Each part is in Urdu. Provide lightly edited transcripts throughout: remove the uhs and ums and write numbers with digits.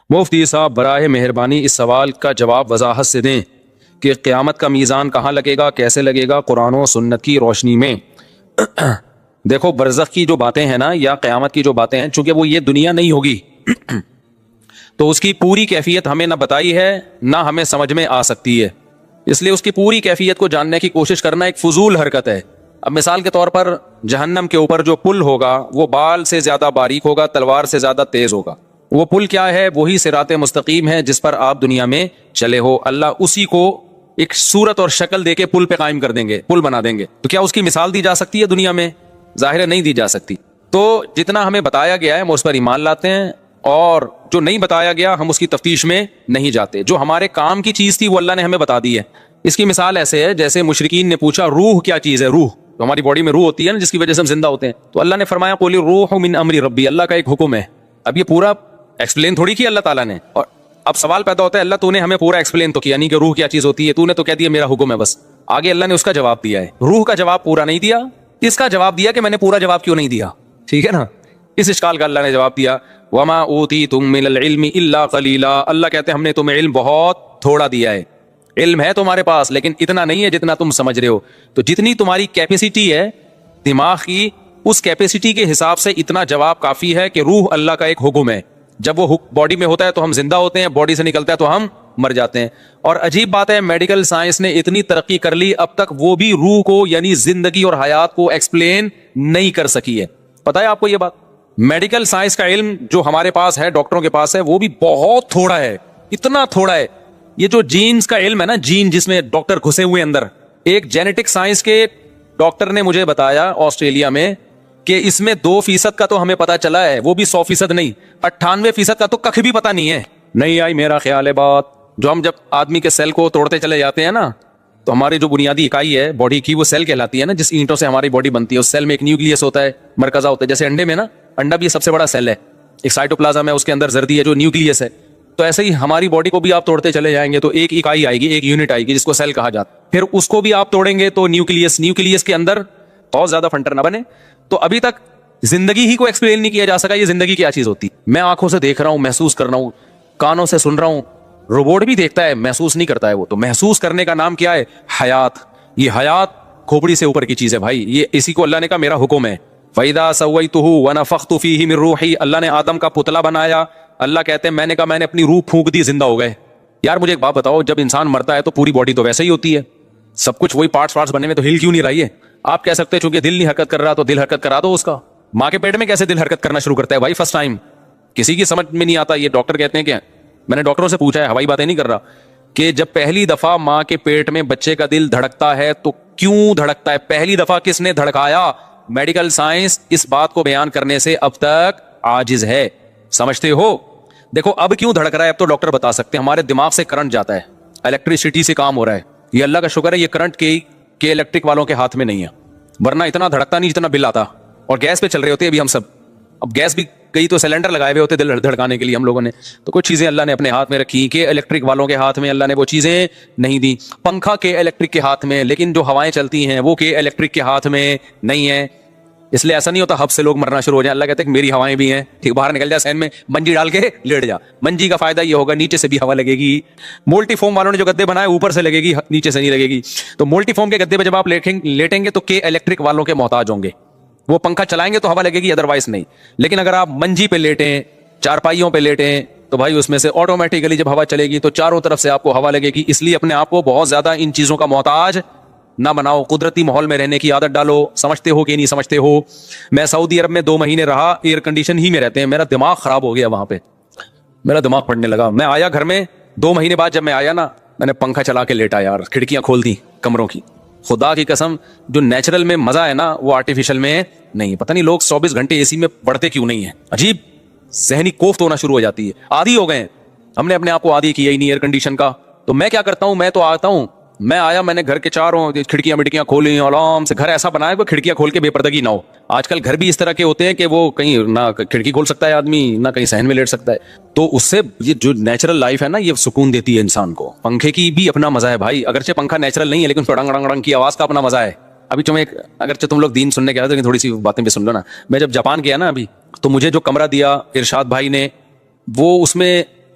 مفتی صاحب براہ مہربانی اس سوال کا جواب وضاحت سے دیں کہ قیامت کا میزان کہاں لگے گا، کیسے لگے گا قرآن و سنت کی روشنی میں؟ دیکھو برزخ کی جو باتیں ہیں نا یا قیامت کی جو باتیں ہیں، چونکہ وہ یہ دنیا نہیں ہوگی تو اس کی پوری کیفیت ہمیں نہ بتائی ہے نہ ہمیں سمجھ میں آ سکتی ہے، اس لیے اس کی پوری کیفیت کو جاننے کی کوشش کرنا ایک فضول حرکت ہے۔ اب مثال کے طور پر جہنم کے اوپر جو پل ہوگا وہ بال سے زیادہ باریک ہوگا، تلوار سے زیادہ تیز ہوگا۔ وہ پل کیا ہے؟ وہی صراط مستقیم ہے جس پر آپ دنیا میں چلے ہو۔ اللہ اسی کو ایک صورت اور شکل دے کے پل پہ قائم کر دیں گے، پل بنا دیں گے۔ تو کیا اس کی مثال دی جا سکتی ہے دنیا میں؟ ظاہر ہے نہیں دی جا سکتی۔ تو جتنا ہمیں بتایا گیا ہے ہم اس پر ایمان لاتے ہیں، اور جو نہیں بتایا گیا ہم اس کی تفتیش میں نہیں جاتے۔ جو ہمارے کام کی چیز تھی وہ اللہ نے ہمیں بتا دی ہے۔ اس کی مثال ایسے ہے جیسے مشرکین نے پوچھا روح کیا چیز ہے؟ روح تو ہماری باڈی میں روح ہوتی ہے نا، جس کی وجہ سے ہم زندہ ہوتے ہیں۔ تو اللہ نے فرمایا قل الروح من امر ربی، اللہ کا ایک حکم ہے۔ اب یہ پورا ایکسپلین تھوڑی کیا اللہ تعالیٰ نے، اور اب سوال پیدا ہوتا ہے اللہ تو نے ہمیں پورا ایکسپلین تو کیا نہیں کہ روح کیا چیز ہوتی ہے، تو نے تو کہہ دیا میرا حکم ہے بس۔ آگے اللہ نے اس کا جواب دیا ہے، روح کا جواب پورا نہیں دیا، اس کا جواب دیا کہ میں نے پورا جواب کیوں نہیں دیا، ٹھیک ہے نا۔ اس اشکال کا اللہ نے جواب دیا وما اوتیتم من العلم الا قلیلا، اللہ کہتے ہیں ہم نے تمہیں علم بہت تھوڑا دیا ہے۔ علم ہے تمہارے پاس لیکن اتنا نہیں ہے جتنا تم سمجھ رہے ہو۔ تو جتنی تمہاری کیپیسٹی ہے دماغ کی، اس کیپیسٹی کے حساب سے اتنا جواب کافی ہے کہ روح اللہ کا ایک حکم ہے۔ جب وہ باڈی میں ہوتا ہے تو ہم زندہ ہوتے ہیں، باڈی سے نکلتا ہے تو ہم مر جاتے ہیں۔ اور عجیب بات ہے میڈیکل سائنس نے اتنی ترقی کر لی، اب تک وہ بھی روح کو یعنی زندگی اور حیات کو ایکسپلین نہیں کر سکی ہے۔ پتہ ہے آپ کو یہ بات؟ میڈیکل سائنس کا علم جو ہمارے پاس ہے، ڈاکٹروں کے پاس ہے، وہ بھی بہت تھوڑا ہے، اتنا تھوڑا ہے۔ یہ جو جینز کا علم ہے نا، جین جس میں ڈاکٹر گھسے ہوئے اندر، ایک جینیٹک سائنس کے ڈاکٹر نے مجھے بتایا آسٹریلیا میں کہ اس میں 2% کا تو ہمیں پتا چلا ہے، وہ بھی 100% نہیں، 98% کا تو کخ بھی پتا نہیں ہے۔ نہیں آئی میرا خیال ہے بات؟ جو ہم جب آدمی کے سیل کو توڑتے چلے جاتے ہیں نا، تو ہماری جو بنیادی اکائی ہے باڈی کی وہ سیل کہلاتی ہے نا، جس اینٹوں سے ہماری باڈی بنتی ہے۔ اس سیل میں ایک نیوکلیس ہوتا ہے، مرکزہ ہوتا ہے، جیسے انڈے میں نا، انڈا بھی سب سے بڑا سیل ہے، ایک سائٹوپلازم ہے، اس کے اندر زردی ہے جو نیوکلیس ہے۔ تو ایسے ہی ہماری باڈی کو بھی آپ توڑتے چلے جائیں گے تو ایک اکائی آئے گی، ایک یونٹ آئے گی جس کو سیل کہا جاتا ہے۔ پھر اس کو بھی آپ توڑیں گے تو نیوکلیس کے اندر بہت زیادہ فنٹر نہ بنے۔ تو ابھی تک زندگی ہی کو ایکسپلین نہیں کیا جا سکا یہ زندگی کیا چیز ہوتی۔ میں آنکھوں سے دیکھ رہا ہوں، محسوس کر رہا ہوں، کانوں سے سن رہا ہوں، روبوٹ بھی دیکھتا ہے، محسوس نہیں کرتا ہے وہ۔ تو محسوس کرنے کا نام کیا ہے؟ حیات۔ یہ حیات کھوپڑی سے اوپر کی چیز ہے بھائی، یہ اسی کو اللہ نے کہا میرا حکم ہے۔ فَإِذَا سَوَّيْتُهُ وَنَفَخْتُ فِيهِ مِن رُوحِي، اللہ نے آدم کا پتلا بنایا، اللہ کہتے ہیں میں نے کہا میں نے اپنی روح پھونک دی، زندہ ہو گئے۔ یار مجھے ایک بات بتاؤ، جب انسان مرتا ہے تو پوری باڈی تو ویسے ہی ہوتی ہے، سب کچھ وہی پارٹس بنے ہوئے، تو ہل کیوں نہیں رہی ہے؟ آپ کہہ سکتے ہیں چونکہ دل نہیں حرکت کر رہا تو دل حرکت کرا دو اس کا۔ ماں کے پیٹ میں کیسے دل حرکت کرنا شروع کرتا ہے بھائی فرسٹ ٹائم؟ کسی کی سمجھ میں نہیں آتا۔ یہ ڈاکٹر کہتے ہیں کہ میں نے ڈاکٹروں سے پوچھا ہے، ہوائی باتیں نہیں کر رہا، کہ جب پہلی دفعہ ماں کے پیٹ میں بچے کا دل دھڑکتا ہے تو کیوں دھڑکتا ہے؟ پہلی دفعہ کس نے دھڑکایا؟ میڈیکل سائنس اس بات کو بیان کرنے سے اب تک عاجز ہے، سمجھتے ہو؟ دیکھو اب کیوں دھڑک رہا ہے اب تو ڈاکٹر بتا سکتے ہیں۔ ہمارے دماغ سے کرنٹ جاتا ہے، الیکٹریسٹی سے کام ہو رہا ہے، یہ اللہ کا شکر ہے یہ کرنٹ کے الیکٹرک والوں کے ہاتھ میں نہیں ہے، ورنہ اتنا دھڑکتا نہیں جتنا بل آتا۔ اور گیس پہ چل رہے ہوتے ابھی ہم سب، اب گیس بھی گئی تو سلنڈر لگائے ہوئے ہوتے دل دھڑکانے کے لیے ہم لوگوں نے۔ تو کچھ چیزیں اللہ نے اپنے ہاتھ میں رکھی کہ الیکٹرک والوں کے ہاتھ میں اللہ نے وہ چیزیں نہیں دی۔ پنکھا کے الیکٹرک کے ہاتھ میں، لیکن جو ہوائیں چلتی ہیں وہ کے الیکٹرک کے ہاتھ میں نہیں ہے۔ اس لیے ایسا نہیں ہوتا ہب سے لوگ مرنا شروع ہو جائیں، اللہ کہتے ہیں کہ میری ہوائیں بھی ہیں، ٹھیک، باہر نکل جا سین میں منجی ڈال کے لیٹ جا۔ منجی کا فائدہ یہ ہوگا نیچے سے بھی ہوا لگے گی۔ مولٹی فوم والوں نے جو گدے بنائے اوپر سے لگے گی، نیچے سے نہیں لگے گی۔ تو مولٹی فوم کے گدے پہ جب آپ لیٹیں گے تو کے الیکٹرک والوں کے محتاج ہوں گے، وہ پنکھا چلائیں گے تو ہوا لگے گی، ادروائز نہیں۔ لیکن اگر آپ منجی پہ لیٹیں، چارپائیوں پہ لیٹیں، تو بھائی اس میں سے آٹومیٹیکلی جب ہوا چلے گی تو چاروں طرف سے آپ کو ہوا لگے گی۔ اس لیے اپنے آپ کو بہت زیادہ ان چیزوں کا محتاج نہ بناؤ، قدرتی ماحول میں رہنے کی عادت ڈالو۔ سمجھتے ہو کہ نہیں سمجھتے ہو؟ میں سعودی عرب میں 2 مہینے رہا، ایئر کنڈیشن ہی میں رہتے ہیں، میرا دماغ خراب ہو گیا وہاں پہ، میرا دماغ پڑنے لگا۔ میں آیا گھر میں 2 مہینے بعد، جب میں آیا نا میں نے پنکھا چلا کے لیٹا یار، کھڑکیاں کھول دی کمروں کی۔ خدا کی قسم جو نیچرل میں مزہ ہے نا وہ آرٹیفیشل میں نہیں۔ پتہ نہیں لوگ 24 گھنٹے اے سی میں پڑھتے کیوں نہیں ہیں، عجیب ذہنی کوفت ہونا شروع ہو جاتی ہے، عادی ہو گئے ہیں۔ ہم نے اپنے آپ کو عادی کیا ہی نہیں ایئر کنڈیشن کا۔ تو میں کیا کرتا ہوں، میں تو آتا ہوں، میں آیا، میں نے گھر کے چاروں کھڑکیاں کھولی آرام سے، گھر ایسا بنایا کہ کھڑکیاں کھول کے بے پردگی نہ ہو۔ آج کل گھر بھی اس طرح کے ہوتے ہیں کہ وہ کہیں نہ کھڑکی کھول سکتا ہے آدمی، نہ کہیں صحن میں لیٹ سکتا ہے۔ تو اس سے یہ جو نیچرل لائف ہے نا یہ سکون دیتی ہے انسان کو۔ پنکھے کی بھی اپنا مزہ ہے بھائی، اگرچہ پنکھا نیچرل نہیں ہے لیکن ڈنگ ڈنگ ڈنگ کی آواز کا اپنا مزہ ہے۔ ابھی تمہیں اگرچہ تم لوگ دین سننے کے آئے تو تھوڑی سی باتیں بھی سن لو نا۔ میں جب جاپان گیا نا ابھی، تو مجھے جو کمرہ دیا ارشاد بھائی نے، وہ اس میں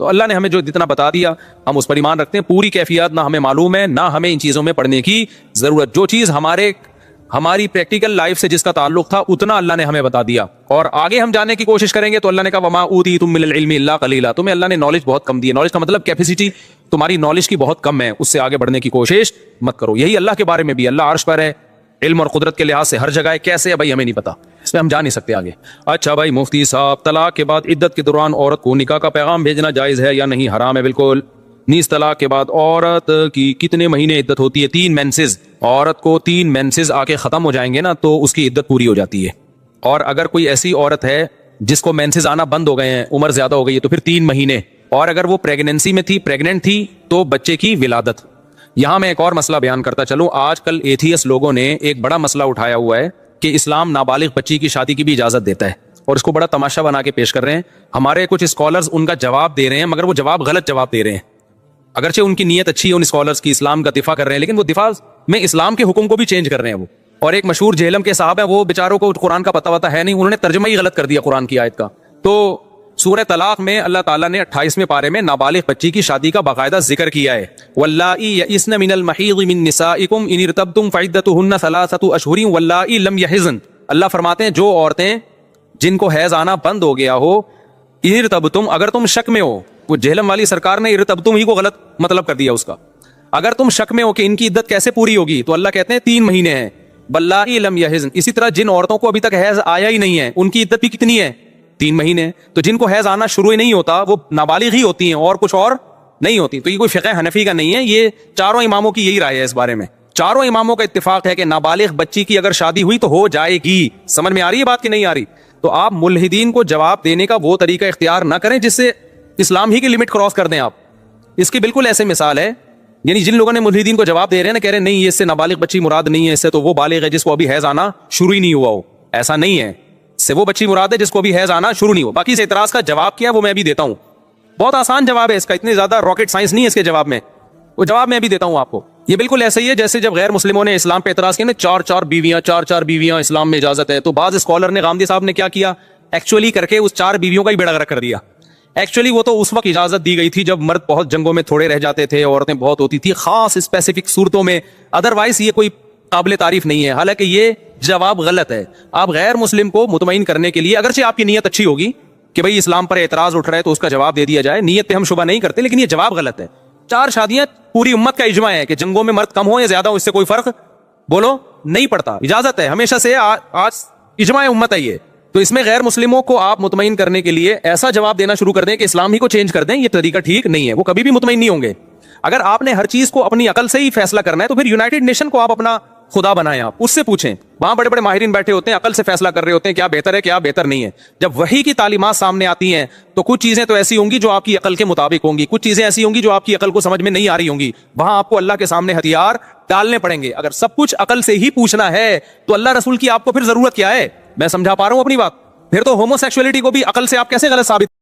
تو اللہ نے ہمیں جو جتنا بتا دیا ہم اس پر ایمان رکھتے ہیں. پوری کیفیات نہ ہمیں معلوم ہے, نہ ہمیں ان چیزوں میں پڑھنے کی ضرورت. جو چیز ہماری پریکٹیکل لائف سے جس کا تعلق تھا اتنا اللہ نے ہمیں بتا دیا, اور آگے ہم جاننے کی کوشش کریں گے تو اللہ نے کہا وما اوتیتم من العلم الا قلیلا, تمہیں اللہ نے نالج بہت کم دی ہے. نالج کا مطلب کیپیسٹی تمہاری نالج کی بہت کم ہے, اس سے آگے بڑھنے کی کوشش مت کرو. یہی اللہ کے بارے میں بھی, اللہ عرش پر ہے, علم اور قدرت کے لحاظ سے ہر جگہ ہے. کیسے ہے بھائی ہمیں نہیں پتا, اس میں ہم جا نہیں سکتے آگے. اچھا بھائی مفتی صاحب, طلاق کے بعد عدت کے دوران عورت کو نکاح کا پیغام بھیجنا جائز ہے یا نہیں؟ حرام ہے بالکل. نیز طلاق کے بعد عورت کی کتنے مہینے عدت ہوتی ہے؟ 3 مینسز. عورت کو 3 مینسز آ کے ختم ہو جائیں گے نا تو اس کی عدت پوری ہو جاتی ہے. اور اگر کوئی ایسی عورت ہے جس کو مینسز آنا بند ہو گئے ہیں, عمر زیادہ ہو گئی ہے, تو پھر 3 مہینے. اور اگر وہ پریگننسی میں تھی, پریگننٹ تھی, تو بچے کی ولادت. یہاں میں ایک اور مسئلہ بیان کرتا چلوں. آج کل ایتھیس لوگوں نے ایک بڑا مسئلہ اٹھایا ہوا ہے کہ اسلام نابالغ بچی کی شادی کی بھی اجازت دیتا ہے, اور اس کو بڑا تماشا بنا کے پیش کر رہے ہیں. ہمارے کچھ اسکالرز ان کا جواب دے رہے ہیں, مگر وہ جواب غلط جواب دے رہے ہیں. اگرچہ ان کی نیت اچھی ہے, ان اسکالرز کی اسلام کا دفاع کر رہے ہیں, لیکن وہ دفاع میں اسلام کے حکم کو بھی چینج کر رہے ہیں وہ. اور ایک مشہور جہلم کے صاحب ہیں, وہ بیچاروں کو قرآن کا پتہ وتا ہے نہیں, انہوں نے ترجمہ ہی غلط کر دیا قرآن کی آیت کا. تو سورہ طلاق میں اللہ تعالیٰ نے 28ویں پارے میں نابالغ بچی کی شادی کا باقاعدہ ذکر کیا ہے. واللائی یئسن من المحیض من نسائکم ان ارتبتم فعدتہن 3 اشہر واللائی لم یحضن. اللہ فرماتے ہیں جو عورتیں جن کو حیض آنا بند ہو گیا ہو, ان ارتبتم, اگر تم شک میں ہو, وہ جہلم والی سرکار نے ارتبتم ہی کو غلط مطلب کر دیا اس کا. اگر تم شک میں ہو کہ ان کی عدت کیسے پوری ہوگی, تو اللہ کہتے ہیں 3 مہینے ہیں. واللائی لم یحضن, اسی طرح جن عورتوں کو ابھی تک حیض آیا ہی نہیں ہے ان کی عدت بھی کتنی ہے؟ 3 مہینے. تو جن کو حیض آنا شروع ہی نہیں ہوتا وہ نابالغ ہی ہوتی ہیں, اور کچھ اور نہیں ہوتی. تو یہ کوئی فقہ حنفی کا نہیں ہے, یہ چاروں اماموں کی یہی رائے ہے اس بارے میں. چاروں اماموں کا اتفاق ہے کہ نابالغ بچی کی اگر شادی ہوئی تو ہو جائے گی. سمجھ میں آ رہی ہے بات کہ نہیں آ رہی؟ تو آپ ملحدین کو جواب دینے کا وہ طریقہ اختیار نہ کریں جس سے اسلام ہی کی لمٹ کراس کر دیں آپ. اس کی بالکل ایسے مثال ہے, یعنی جن لوگوں نے ملحدین کو جواب دے رہے ہیں نا, کہہ رہے ہیں نہیں یہ اس سے نابالغ بچی مراد نہیں ہے, اس سے تو وہ بالغ ہے جس کو ابھی حیض آنا شروع ہی نہیں ہوا ہو. ایسا نہیں ہے, اس سے وہ بچی مراد ہے جس کو ابھی حیض آنا شروع نہیں ہو. باقی اس اعتراض کا جواب کیا وہ میں بھی دیتا ہوں, بہت آسان جواب ہے اس کا, اتنی زیادہ راکٹ سائنس نہیں ہے اس کے جواب میں, وہ جواب میں بھی دیتا ہوں آپ کو. یہ بالکل ایسا ہی ہے جیسے جب غیر مسلموں نے اسلام پہ اعتراض کیا نا, 4 بیویاں اسلام میں اجازت ہے, تو بعض اسکالر نے, غامدی صاحب نے کیا کیا, ایکچولی کر کے اس 4 بیویوں کا ہی بیڑا غرق کر دیا. ایکچولی وہ تو اس وقت اجازت دی گئی تھی جب مرد بہت جنگوں میں تھوڑے رہ جاتے تھے, عورتیں بہت ہوتی تھی, خاص اسپیسیفک صورتوں میں, ادروائز یہ کوئی قابل تعریف نہیں ہے. حالانکہ یہ جواب غلط ہے. آپ غیر مسلم کو مطمئن کرنے کے لیے, اگرچہ آپ کی نیت اچھی ہوگی کہ بھئی اسلام پر اعتراض اٹھ رہا ہے تو اس کا جواب دے دیا جائے, نیت پہ ہم شبہ نہیں کرتے, لیکن یہ جواب غلط ہے. 4 شادیاں پوری امت کا اجماع ہے کہ جنگوں میں مرد کم ہو یا زیادہ ہو, اس سے کوئی فرق بولو نہیں پڑتا, اجازت ہے ہمیشہ سے, آج اجماع امت ہے یہ. تو اس میں غیر مسلموں کو آپ مطمئن کرنے کے لیے ایسا جواب دینا شروع کر دیں کہ اسلام ہی کو چینج کر دیں, یہ طریقہ ٹھیک نہیں ہے. وہ کبھی بھی مطمئن نہیں ہوں گے. اگر آپ نے ہر چیز کو اپنی عقل سے ہی فیصلہ کرنا ہے تو پھر یونائٹڈ نیشن کو آپ اپنا خدا بنائیں, آپ اس سے پوچھیں, وہاں بڑے بڑے ماہرین بیٹھے ہوتے ہیں, عقل سے فیصلہ کر رہے ہوتے ہیں کیا بہتر ہے کیا بہتر نہیں ہے. جب وحی کی تعلیمات سامنے آتی ہیں تو کچھ چیزیں تو ایسی ہوں گی جو آپ کی عقل کے مطابق ہوں گی, کچھ چیزیں ایسی ہوں گی جو آپ کی عقل کو سمجھ میں نہیں آ رہی ہوں گی. وہاں آپ کو اللہ کے سامنے ہتھیار ڈالنے پڑیں گے. اگر سب کچھ عقل سے ہی پوچھنا ہے تو اللہ رسول کی آپ کو پھر ضرورت کیا ہے؟ میں سمجھا پا رہا ہوں اپنی بات؟ پھر تو ہومو سیکسولیٹی کو بھی عقل سے آپ کیسے غلط ثابت